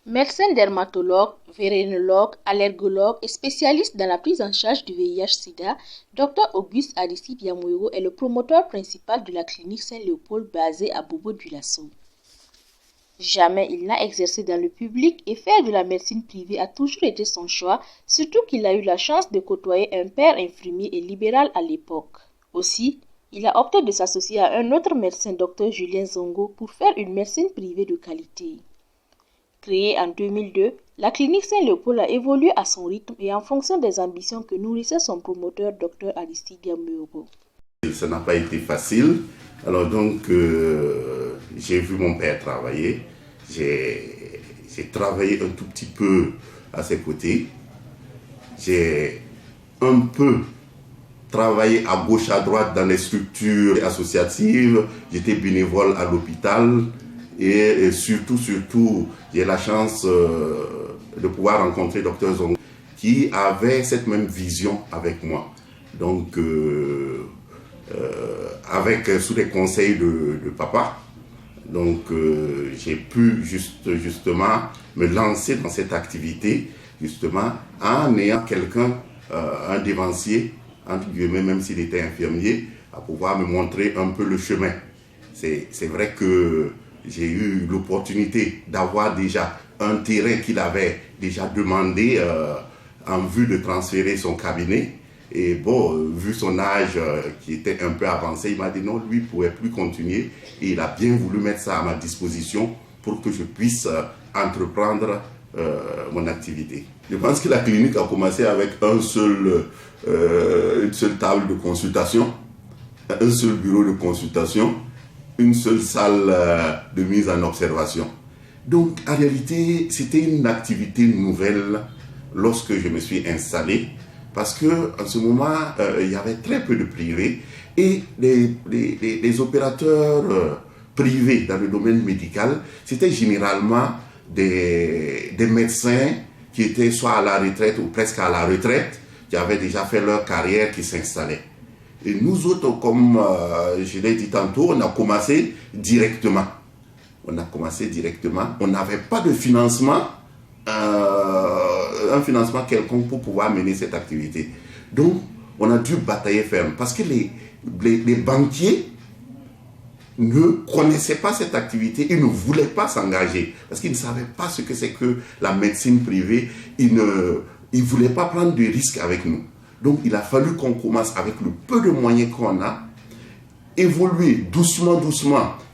Médecin dermatologue, vénénologue, allergologue et spécialiste dans la prise en charge du VIH-Sida, Dr Auguste Aristide Yamoyoro est le promoteur principal de la clinique Saint-Léopold basée à Bobo-Dioulasso. Jamais il n'a exercé dans le public et faire de la médecine privée a toujours été son choix, surtout qu'il a eu la chance de côtoyer un père infirmier et libéral à l'époque. Aussi, il a opté de s'associer à un autre médecin, Dr Julien Zongo, pour faire une médecine privée de qualité. Créée en 2002, la clinique Saint-Léopold a évolué à son rythme et en fonction des ambitions que nourrissait son promoteur, Dr Aristide Yamoyoro. Ça n'a pas été facile. Alors donc, j'ai vu mon père travailler. J'ai travaillé un tout petit peu à ses côtés. J'ai un peu travaillé à gauche, à droite dans les structures associatives. J'étais bénévole à l'hôpital. Et surtout, j'ai la chance de pouvoir rencontrer Dr Zongo qui avait cette même vision avec moi. Donc, sous les conseils de papa, donc j'ai pu justement me lancer dans cette activité, justement en ayant quelqu'un, un dévancier, entre guillemets, même s'il était infirmier, à pouvoir me montrer un peu le chemin. C'est vrai que j'ai eu l'opportunité d'avoir déjà un terrain qu'il avait déjà demandé en vue de transférer son cabinet. Et bon, vu son âge qui était un peu avancé, il m'a dit non, lui ne pouvait plus continuer. Et il a bien voulu mettre ça à ma disposition pour que je puisse entreprendre mon activité. Je pense que la clinique a commencé avec une seule table de consultation, un seul bureau de consultation, une seule salle de mise en observation. Donc, en réalité, c'était une activité nouvelle lorsque je me suis installé, parce qu'en ce moment, il y avait très peu de privés et les opérateurs privés dans le domaine médical, c'était généralement des médecins qui étaient soit à la retraite ou presque à la retraite, qui avaient déjà fait leur carrière, qui s'installaient. Et nous autres, comme je l'ai dit tantôt, on a commencé directement. On n'avait pas de financement, un financement quelconque pour pouvoir mener cette activité. Donc, on a dû batailler ferme parce que les banquiers ne connaissaient pas cette activité, ils ne voulaient pas s'engager parce qu'ils ne savaient pas ce que c'est que la médecine privée. Ils ne voulaient pas prendre de risques avec nous. Donc, il a fallu qu'on commence avec le peu de moyens qu'on a, évoluer doucement,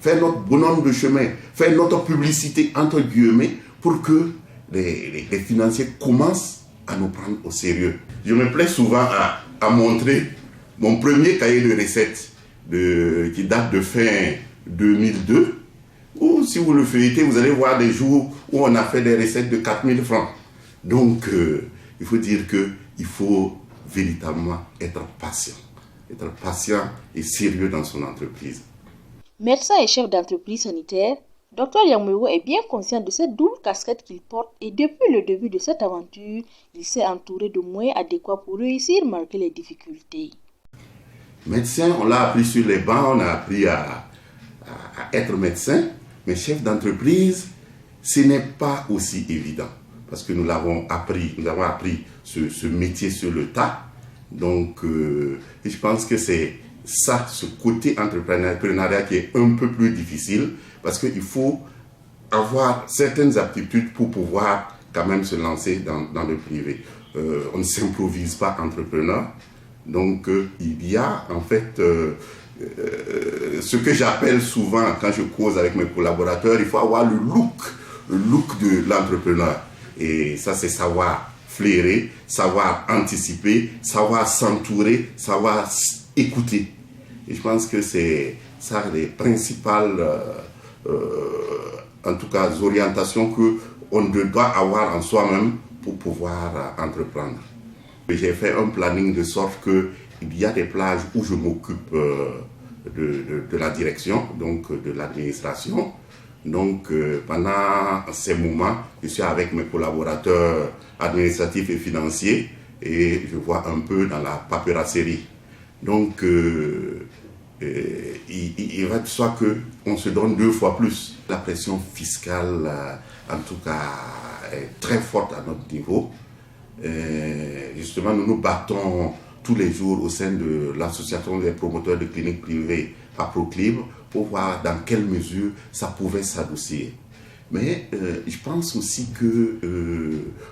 faire notre bonhomme de chemin, faire notre publicité, entre guillemets, pour que les financiers commencent à nous prendre au sérieux. Je me plais souvent à montrer mon premier cahier de recettes qui date de fin 2002, où si vous le feuilletez, vous allez voir des jours où on a fait des recettes de 4000 francs. Donc, il faut dire qu'il faut véritablement être patient et sérieux dans son entreprise. Médecin et chef d'entreprise sanitaire, Dr Yamoyoro est bien conscient de cette double casquette qu'il porte et depuis le début de cette aventure, il s'est entouré de moyens adéquats pour réussir malgré les difficultés. Médecin, on l'a appris sur les bancs, on a appris à être médecin, mais chef d'entreprise, ce n'est pas aussi évident parce que nous avons appris ce métier sur le tas. Donc, je pense que c'est ça, ce côté entrepreneuriat qui est un peu plus difficile parce qu'il faut avoir certaines aptitudes pour pouvoir quand même se lancer dans le privé. On ne s'improvise pas entrepreneur. Donc, il y a en fait ce que j'appelle souvent quand je cause avec mes collaborateurs, il faut avoir le look de l'entrepreneur. Et ça, c'est savoir flairer, savoir anticiper, savoir s'entourer, savoir écouter. Et je pense que c'est ça les principales, en tout cas, orientations qu'on doit avoir en soi-même pour pouvoir entreprendre. J'ai fait un planning de sorte qu'il y a des plages où je m'occupe de la direction, donc de l'administration. Donc, pendant ces moments, je suis avec mes collaborateurs administratifs et financiers et je vois un peu dans la paperasserie. Donc, il va de soi qu'on se donne 2 fois plus. La pression fiscale, en tout cas, est très forte à notre niveau. Justement, nous nous battons tous les jours au sein de l'association des promoteurs de cliniques privées à Proclibre pour voir dans quelle mesure ça pouvait s'adoucir. Mais je pense aussi que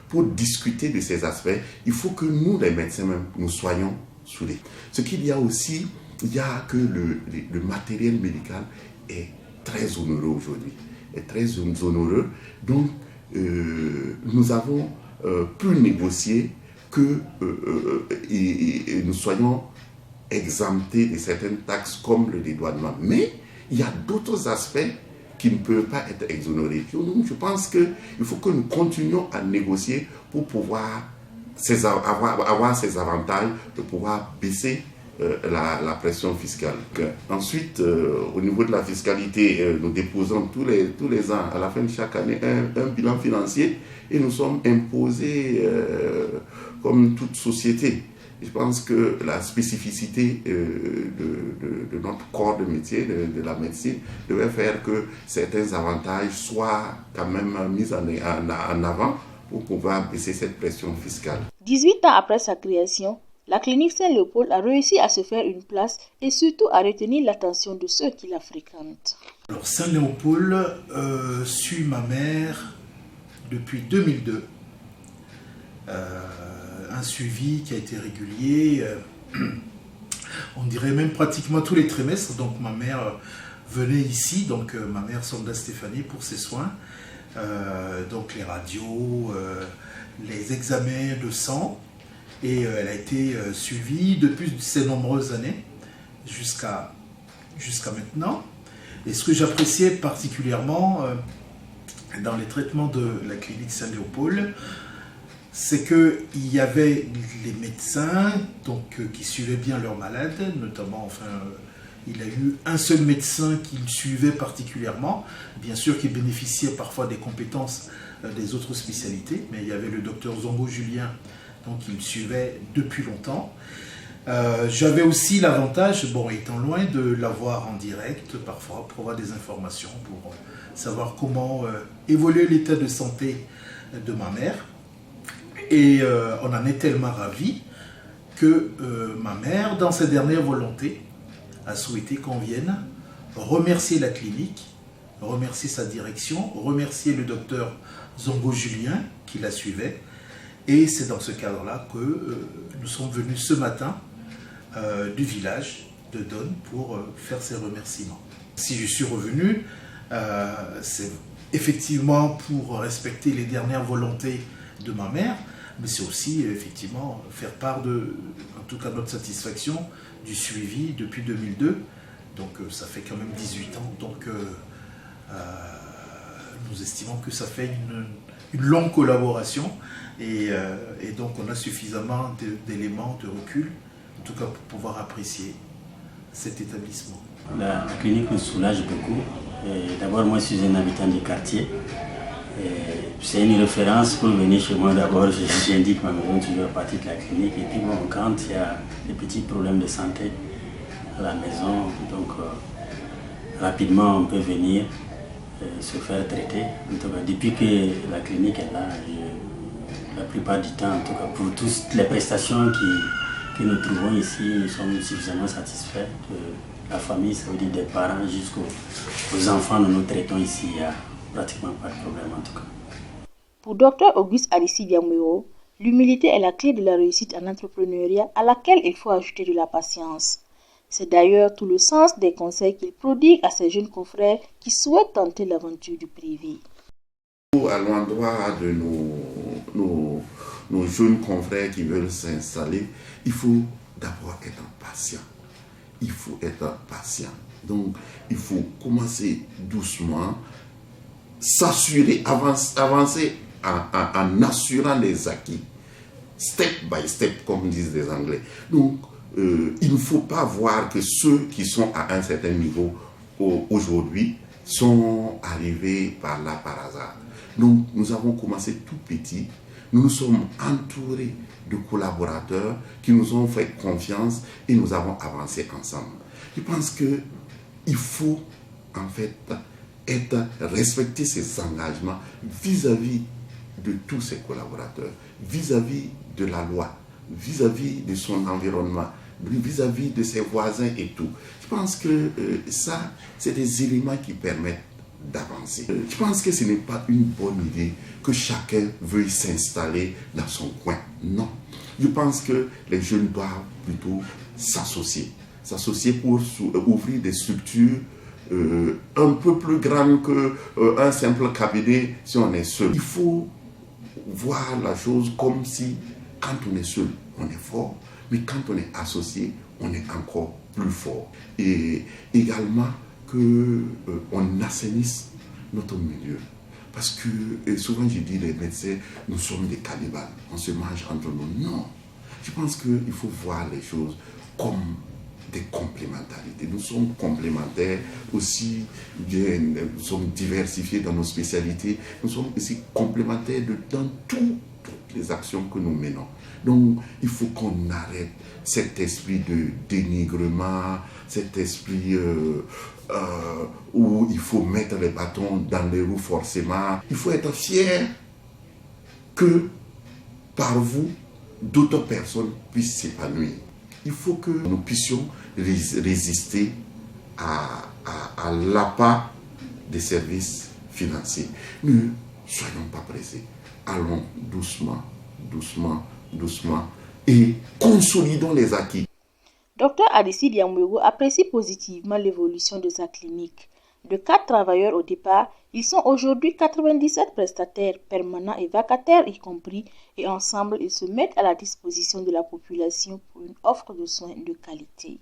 pour discuter de ces aspects, il faut que nous, les médecins même, nous soyons soudés. Ce qu'il y a aussi, il y a que le matériel médical est très onéreux aujourd'hui. Est très onéreux. Donc, nous avons pu négocier que nous soyons exemptés de certaines taxes comme le dédouanement. Mais il y a d'autres aspects qui ne peuvent pas être exonérés. Je pense qu'il faut que nous continuions à négocier pour pouvoir avoir ces avantages de pouvoir baisser la pression fiscale. Ensuite, au niveau de la fiscalité, nous déposons tous les ans, à la fin de chaque année, un bilan financier et nous sommes imposés comme toute société. Je pense que la spécificité de notre corps de métier, de la médecine, devait faire que certains avantages soient quand même mis en avant pour pouvoir baisser cette pression fiscale. 18 ans après sa création, la clinique Saint-Léopold a réussi à se faire une place et surtout à retenir l'attention de ceux qui la fréquentent. Alors Saint-Léopold suit ma mère depuis 2002. Un suivi qui a été régulier, on dirait même pratiquement tous les trimestres. Donc ma mère venait ici, donc ma mère Sonda Stéphanie pour ses soins, donc les radios, les examens de sang, et elle a été suivie depuis ces nombreuses années jusqu'à maintenant. Et ce que j'appréciais particulièrement dans les traitements de la clinique Saint-Léopold, c'est qu'il y avait les médecins qui suivaient bien leurs malades, notamment, il a eu un seul médecin qui le suivait particulièrement, bien sûr qui bénéficiait parfois des compétences des autres spécialités, mais il y avait le docteur Zongo Julien, donc il le suivait depuis longtemps. J'avais aussi l'avantage, étant loin, de l'avoir en direct, parfois pour avoir des informations, pour savoir comment évoluait l'état de santé de ma mère. Et on en est tellement ravis que ma mère, dans sa dernière volonté, a souhaité qu'on vienne remercier la clinique, remercier sa direction, remercier le docteur Zongo Julien qui la suivait. Et c'est dans ce cadre-là que nous sommes venus ce matin du village de Donne pour faire ces remerciements. Si je suis revenu, c'est effectivement pour respecter les dernières volontés de ma mère, mais c'est aussi effectivement faire part en tout cas notre satisfaction du suivi depuis 2002. Donc ça fait quand même 18 ans, donc nous estimons que ça fait une longue collaboration et donc on a suffisamment d'éléments de recul, en tout cas pour pouvoir apprécier cet établissement. La clinique me soulage beaucoup. D'abord, moi je suis un habitant du quartier. C'est une référence pour venir chez moi. D'abord, j'indique ma maison toujours à partir de la clinique. Et puis quand il y a des petits problèmes de santé à la maison, donc rapidement on peut venir se faire traiter. En tout cas, depuis que la clinique est là, la plupart du temps, en tout cas pour toutes les prestations que nous trouvons ici, nous sommes suffisamment satisfaits. De la famille, ça veut dire des parents jusqu'aux enfants, nous traitons ici. Il n'y a pratiquement pas de problème en tout cas. Pour Dr Auguste Adissi Biamouiro, l'humilité est la clé de la réussite en entrepreneuriat à laquelle il faut ajouter de la patience. C'est d'ailleurs tout le sens des conseils qu'il prodigue à ses jeunes confrères qui souhaitent tenter l'aventure du privé. À l'endroit de nos jeunes confrères qui veulent s'installer, il faut d'abord être patient. Il faut être patient. Donc, il faut commencer doucement, s'assurer, avancer en assurant les acquis, step by step, comme disent les Anglais. Donc, il ne faut pas voir que ceux qui sont à un certain niveau aujourd'hui sont arrivés par là par hasard. Donc, nous avons commencé tout petit. Nous nous sommes entourés de collaborateurs qui nous ont fait confiance et nous avons avancé ensemble. Je pense qu'il faut en fait respecter ses engagements vis-à-vis de tous ses collaborateurs, vis-à-vis de la loi, vis-à-vis de son environnement, vis-à-vis de ses voisins et tout. Je pense que ça, c'est des éléments qui permettent d'avancer. Je pense que ce n'est pas une bonne idée que chacun veuille s'installer dans son coin. Non. Je pense que les jeunes doivent plutôt s'associer pour ouvrir des structures un peu plus grandes qu'un simple cabinet si on est seul. Il faut voir la chose comme si quand on est seul, on est fort, mais quand on est associé, on est encore plus fort. Et également qu'on assainisse notre milieu. Parce que souvent je dis, les médecins, nous sommes des cannibales, on se mange entre nous. Non, je pense qu'il faut voir les choses comme des complémentarités. Nous sommes complémentaires aussi, nous sommes diversifiés dans nos spécialités, nous sommes aussi complémentaires dans toutes les actions que nous menons. Donc, il faut qu'on arrête cet esprit de dénigrement, cet esprit où il faut mettre les bâtons dans les roues forcément. Il faut être fier que par vous, d'autres personnes puissent s'épanouir. Il faut que nous puissions résister à l'appât des services financiers. Ne soyons pas pressés. Allons doucement, doucement, doucement et consolidons les acquis. Dr Aristide Yamouego apprécie positivement l'évolution de sa clinique. De 4 travailleurs au départ, ils sont aujourd'hui 97 prestataires permanents et vacataires y compris, et ensemble ils se mettent à la disposition de la population pour une offre de soins de qualité.